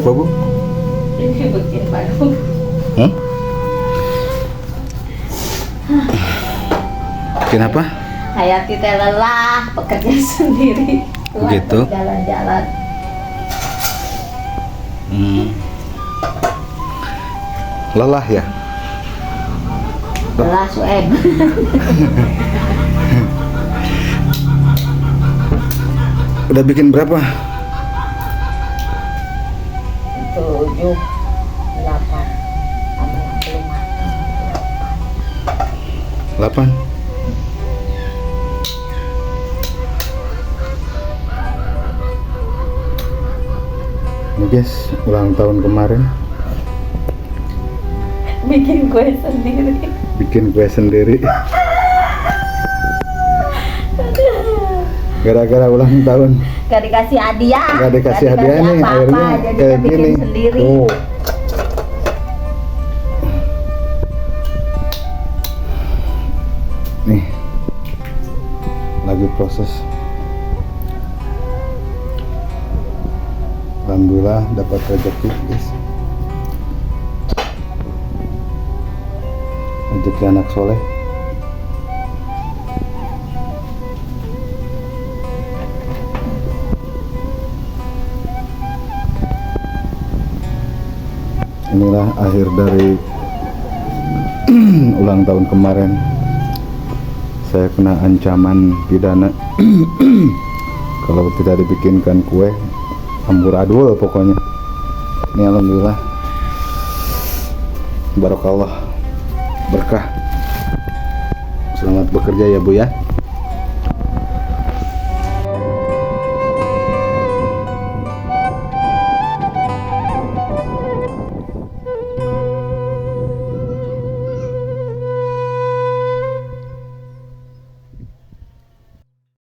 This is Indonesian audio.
apa Bu? Ini bikin baru. Hmm? Bikin apa? Hayati teh lelah, bekerja sendiri. Begitu? Jalan-jalan. Lelah ya? Lelah Sueb. Udah bikin berapa? 7, 8, sama yang belum matang. 8. Ini guys, ulang tahun kemarin Bikin kue sendiri. bikin kue sendiri. Gara-gara ulang tahun Gak dikasih hadiah. gak dikasih hadiah nih, apa-apa, akhirnya jadi kayak kita bikin gini. sendiri. Tuh. Nih, lagi proses. Alhamdulillah dapat rezeki guys. Rezeki anak soleh. Inilah akhir dari ulang tahun kemarin. Saya kena ancaman pidana kalau tidak dibikinkan kue, amburadul pokoknya. Ini alhamdulillah, barokallah, berkah. Selamat bekerja ya Bu ya.